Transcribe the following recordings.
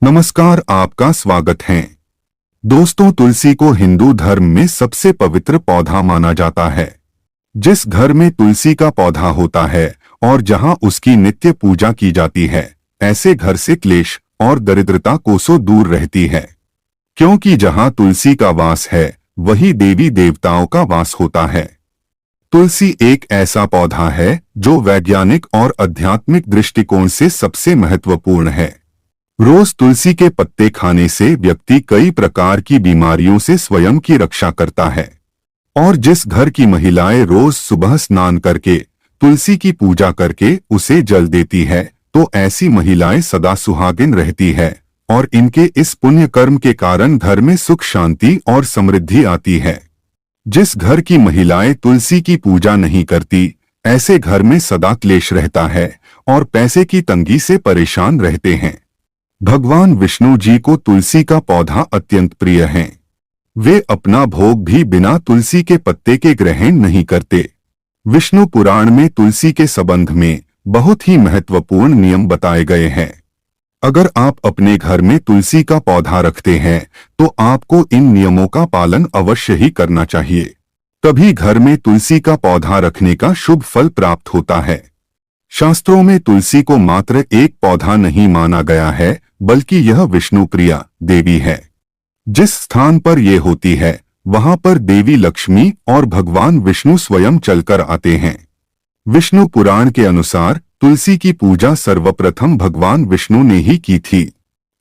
नमस्कार, आपका स्वागत है। दोस्तों, तुलसी को हिंदू धर्म में सबसे पवित्र पौधा माना जाता है। जिस घर में तुलसी का पौधा होता है और जहां उसकी नित्य पूजा की जाती है, ऐसे घर से क्लेश और दरिद्रता कोसों दूर रहती है। क्योंकि जहां तुलसी का वास है, वही देवी देवताओं का वास होता है। तुलसी एक ऐसा पौधा है जो वैज्ञानिक और आध्यात्मिक दृष्टिकोण से सबसे महत्वपूर्ण है। रोज तुलसी के पत्ते खाने से व्यक्ति कई प्रकार की बीमारियों से स्वयं की रक्षा करता है। और जिस घर की महिलाएं रोज सुबह स्नान करके तुलसी की पूजा करके उसे जल देती है, तो ऐसी महिलाएं सदा सुहागिन रहती है और इनके इस पुण्य कर्म के कारण घर में सुख, शांति और समृद्धि आती है। जिस घर की महिलाएं तुलसी की पूजा नहीं करती, ऐसे घर में सदा क्लेश रहता है और पैसे की तंगी से परेशान रहते हैं। भगवान विष्णु जी को तुलसी का पौधा अत्यंत प्रिय है। वे अपना भोग भी बिना तुलसी के पत्ते के ग्रहण नहीं करते। विष्णु पुराण में तुलसी के संबंध में बहुत ही महत्वपूर्ण नियम बताए गए हैं। अगर आप अपने घर में तुलसी का पौधा रखते हैं, तो आपको इन नियमों का पालन अवश्य ही करना चाहिए। तभी घर में तुलसी का पौधा रखने का शुभ फल प्राप्त होता है। शास्त्रों में तुलसी को मात्र एक पौधा नहीं माना गया है, बल्कि यह विष्णु प्रिया देवी है। जिस स्थान पर यह होती है, वहां पर देवी लक्ष्मी और भगवान विष्णु स्वयं चलकर आते हैं। विष्णु पुराण के अनुसार तुलसी की पूजा सर्वप्रथम भगवान विष्णु ने ही की थी।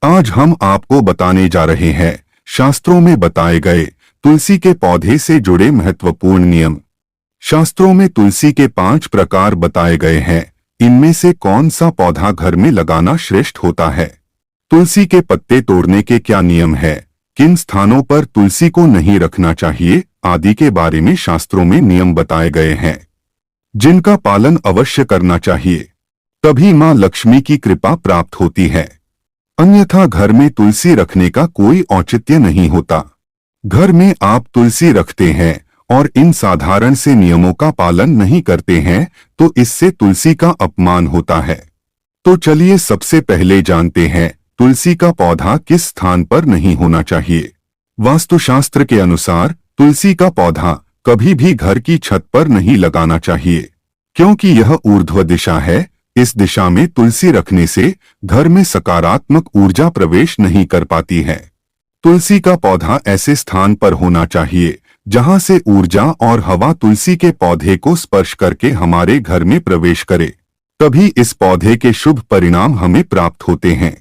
आज हम आपको बताने जा रहे हैं शास्त्रों में बताए गए तुलसी के पौधे से जुड़े महत्वपूर्ण नियम। शास्त्रों में तुलसी के 5 प्रकार बताए गए हैं। इनमें से कौन सा पौधा घर में लगाना श्रेष्ठ होता है, तुलसी के पत्ते तोड़ने के क्या नियम है, किन स्थानों पर तुलसी को नहीं रखना चाहिए आदि के बारे में शास्त्रों में नियम बताए गए हैं, जिनका पालन अवश्य करना चाहिए। तभी मां लक्ष्मी की कृपा प्राप्त होती है। अन्यथा घर में तुलसी रखने का कोई औचित्य नहीं होता। घर में आप तुलसी रखते हैं और इन साधारण से नियमों का पालन नहीं करते हैं, तो इससे तुलसी का अपमान होता है। तो चलिए सबसे पहले जानते हैं तुलसी का पौधा किस स्थान पर नहीं होना चाहिए। वास्तुशास्त्र के अनुसार तुलसी का पौधा कभी भी घर की छत पर नहीं लगाना चाहिए, क्योंकि यह ऊर्ध्व दिशा है। इस दिशा में तुलसी रखने से घर में सकारात्मक ऊर्जा प्रवेश नहीं कर पाती है। तुलसी का पौधा ऐसे स्थान पर होना चाहिए जहां से ऊर्जा और हवा तुलसी के पौधे को स्पर्श करके हमारे घर में प्रवेश करे, तभी इस पौधे के शुभ परिणाम हमें प्राप्त होते हैं।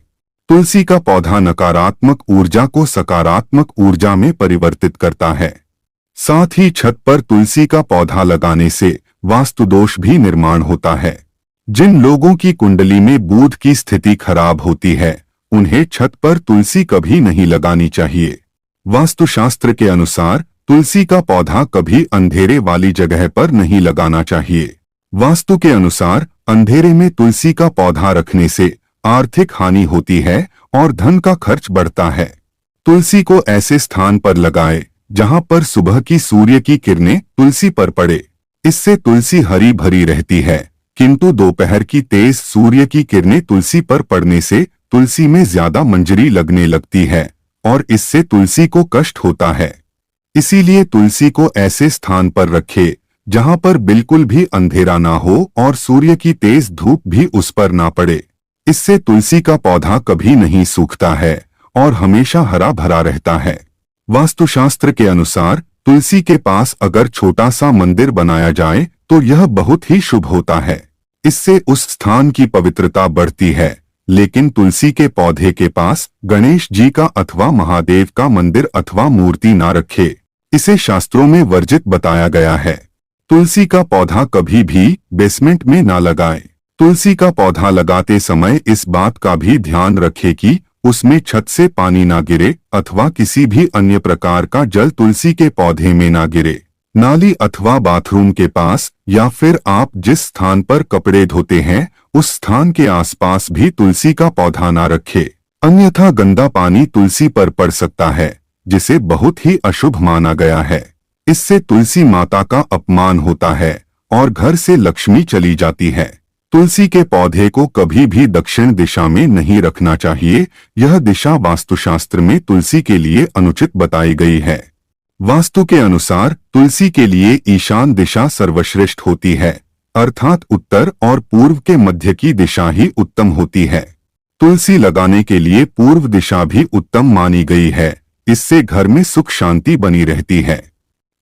तुलसी का पौधा नकारात्मक ऊर्जा को सकारात्मक ऊर्जा में परिवर्तित करता है। साथ ही छत पर तुलसी का पौधा लगाने से वास्तु दोष भी निर्माण होता है। जिन लोगों की कुंडली में बुध की स्थिति खराब होती है, उन्हें छत पर तुलसी कभी नहीं लगानी चाहिए। वास्तुशास्त्र के अनुसार तुलसी का पौधा कभी अंधेरे वाली जगह पर नहीं लगाना चाहिए। वास्तु के अनुसार अंधेरे में तुलसी का पौधा रखने से आर्थिक हानि होती है और धन का खर्च बढ़ता है। तुलसी को ऐसे स्थान पर लगाए जहां पर सुबह की सूर्य की किरणें तुलसी पर पड़े। इससे तुलसी हरी भरी रहती है, किंतु दोपहर की तेज सूर्य की किरणें तुलसी पर पड़ने से तुलसी में ज्यादा मंजरी लगने लगती है और इससे तुलसी को कष्ट होता है। इसीलिए तुलसी को ऐसे स्थान पर रखे जहां पर बिल्कुल भी अंधेरा ना हो और सूर्य की तेज धूप भी उस पर ना पड़े। इससे तुलसी का पौधा कभी नहीं सूखता है और हमेशा हरा भरा रहता है। वास्तुशास्त्र के अनुसार तुलसी के पास अगर छोटा सा मंदिर बनाया जाए तो यह बहुत ही शुभ होता है। इससे उस स्थान की पवित्रता बढ़ती है। लेकिन तुलसी के पौधे के पास गणेश जी का अथवा महादेव का मंदिर अथवा मूर्ति ना रखे, इसे शास्त्रों में वर्जित बताया गया है। तुलसी का पौधा कभी भी बेसमेंट में ना लगाएं। तुलसी का पौधा लगाते समय इस बात का भी ध्यान रखें कि उसमें छत से पानी ना गिरे अथवा किसी भी अन्य प्रकार का जल तुलसी के पौधे में ना गिरे। नाली अथवा बाथरूम के पास या फिर आप जिस स्थान पर कपड़े धोते हैं, उस स्थान के आसपास भी तुलसी का पौधा ना रखें। अन्यथा गंदा पानी तुलसी पर पड़ सकता है, जिसे बहुत ही अशुभ माना गया है। इससे तुलसी माता का अपमान होता है और घर से लक्ष्मी चली जाती है। तुलसी के पौधे को कभी भी दक्षिण दिशा में नहीं रखना चाहिए। यह दिशा वास्तुशास्त्र में तुलसी के लिए अनुचित बताई गई है। वास्तु के अनुसार तुलसी के लिए ईशान दिशा सर्वश्रेष्ठ होती है, अर्थात उत्तर और पूर्व के मध्य की दिशा ही उत्तम होती है। तुलसी लगाने के लिए पूर्व दिशा भी उत्तम मानी गई है। इससे घर में सुख शांति बनी रहती है।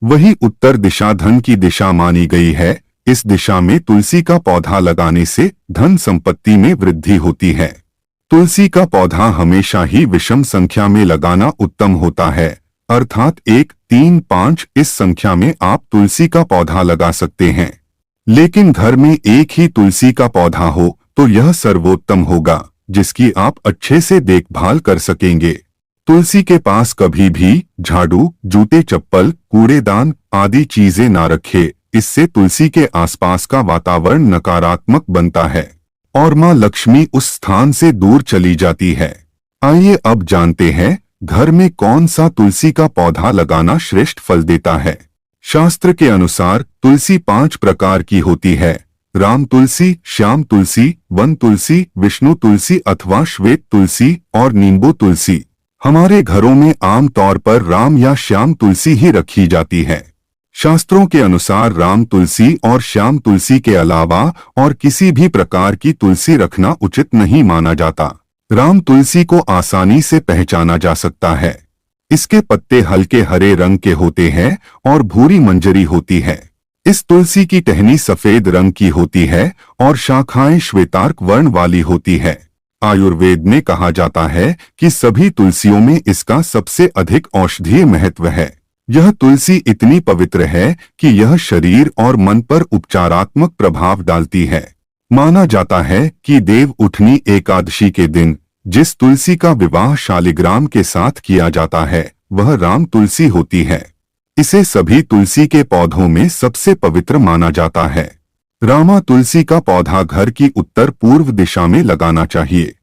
वही उत्तर दिशा धन की दिशा मानी गई है। इस दिशा में तुलसी का पौधा लगाने से धन संपत्ति में वृद्धि होती है। तुलसी का पौधा हमेशा ही विषम संख्या में लगाना उत्तम होता है, अर्थात 1, 3, 5 इस संख्या में आप तुलसी का पौधा लगा सकते हैं। लेकिन घर में एक ही तुलसी का पौधा हो तो यह सर्वोत्तम होगा, जिसकी आप अच्छे से देखभाल कर सकेंगे। तुलसी के पास कभी भी झाड़ू, जूते, चप्पल, कूड़ेदान आदि चीजें ना रखें। इससे तुलसी के आसपास का वातावरण नकारात्मक बनता है और मां लक्ष्मी उस स्थान से दूर चली जाती है। आइए अब जानते हैं घर में कौन सा तुलसी का पौधा लगाना श्रेष्ठ फल देता है। शास्त्र के अनुसार तुलसी 5 प्रकार की होती है: राम तुलसी, श्याम तुलसी, वन तुलसी, विष्णु तुलसी अथवा श्वेत तुलसी और नींबू तुलसी। हमारे घरों में आम तौर पर राम या श्याम तुलसी ही रखी जाती है। शास्त्रों के अनुसार राम तुलसी और श्याम तुलसी के अलावा और किसी भी प्रकार की तुलसी रखना उचित नहीं माना जाता। राम तुलसी को आसानी से पहचाना जा सकता है। इसके पत्ते हल्के हरे रंग के होते हैं और भूरी मंजरी होती है। इस तुलसी की टहनी सफेद रंग की होती है और शाखाएं श्वेतार्क वर्ण वाली होती है। आयुर्वेद में कहा जाता है कि सभी तुलसियों में इसका सबसे अधिक औषधीय महत्व है। यह तुलसी इतनी पवित्र है कि यह शरीर और मन पर उपचारात्मक प्रभाव डालती है। माना जाता है कि देव उठनी एकादशी के दिन जिस तुलसी का विवाह शालिग्राम के साथ किया जाता है वह राम तुलसी होती है। इसे सभी तुलसी के पौधों में सबसे पवित्र माना जाता है। रामा तुलसी का पौधा घर की उत्तर पूर्व दिशा में लगाना चाहिए।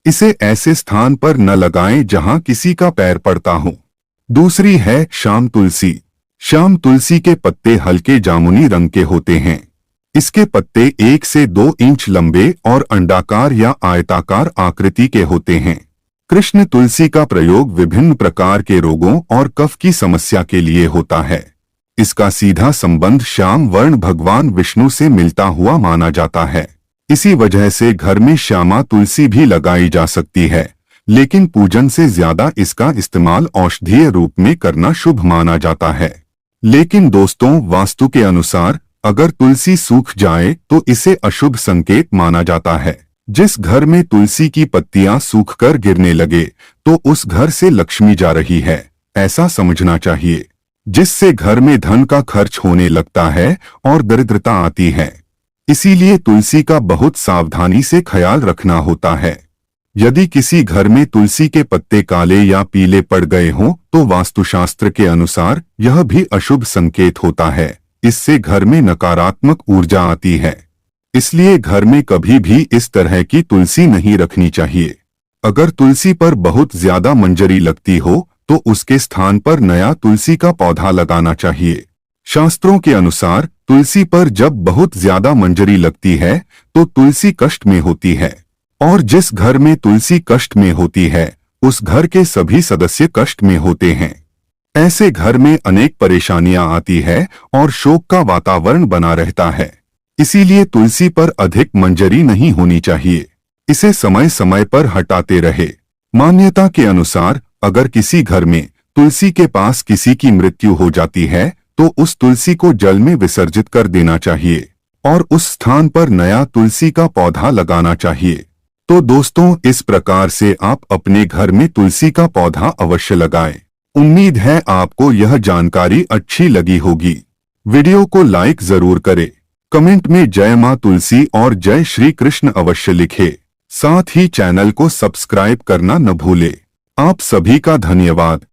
इसे ऐसे स्थान पर न लगाएं जहां किसी का पैर पड़ता हो। दूसरी है श्याम तुलसी। श्याम तुलसी के पत्ते हल्के जामुनी रंग के होते हैं। इसके पत्ते 1 से 2 इंच लंबे और अंडाकार या आयताकार आकृति के होते हैं। कृष्ण तुलसी का प्रयोग विभिन्न प्रकार के रोगों और कफ की समस्या के लिए होता है। इसका सीधा संबंध श्याम वर्ण भगवान विष्णु से मिलता हुआ माना जाता है। इसी वजह से घर में श्यामा तुलसी भी लगाई जा सकती है, लेकिन पूजन से ज्यादा इसका इस्तेमाल औषधीय रूप में करना शुभ माना जाता है। लेकिन दोस्तों, वास्तु के अनुसार अगर तुलसी सूख जाए तो इसे अशुभ संकेत माना जाता है। जिस घर में तुलसी की पत्तियां सूखकर गिरने लगे तो उस घर से लक्ष्मी जा रही है, ऐसा समझना चाहिए, जिससे घर में धन का खर्च होने लगता है और दरिद्रता आती है। इसीलिए तुलसी का बहुत सावधानी से ख्याल रखना होता है। यदि किसी घर में तुलसी के पत्ते काले या पीले पड़ गए हों तो वास्तुशास्त्र के अनुसार यह भी अशुभ संकेत होता है। इससे घर में नकारात्मक ऊर्जा आती है। इसलिए घर में कभी भी इस तरह की तुलसी नहीं रखनी चाहिए। अगर तुलसी पर बहुत ज्यादा मंजरी लगती हो तो उसके स्थान पर नया तुलसी का पौधा लगाना चाहिए। शास्त्रों के अनुसार तुलसी पर जब बहुत ज्यादा मंजरी लगती है तो तुलसी कष्ट में होती है, और जिस घर में तुलसी कष्ट में होती है उस घर के सभी सदस्य कष्ट में होते हैं। ऐसे घर में अनेक परेशानियां आती है और शोक का वातावरण बना रहता है। इसीलिए तुलसी पर अधिक मंजरी नहीं होनी चाहिए। इसे समय समय पर हटाते रहे। मान्यता के अनुसार अगर किसी घर में तुलसी के पास किसी की मृत्यु हो जाती है तो उस तुलसी को जल में विसर्जित कर देना चाहिए और उस स्थान पर नया तुलसी का पौधा लगाना चाहिए। तो दोस्तों, इस प्रकार से आप अपने घर में तुलसी का पौधा अवश्य लगाएं। उम्मीद है आपको यह जानकारी अच्छी लगी होगी। वीडियो को लाइक जरूर करें। कमेंट में जय मां तुलसी और जय श्री कृष्ण अवश्य लिखें। साथ ही चैनल को सब्सक्राइब करना न भूलें। आप सभी का धन्यवाद।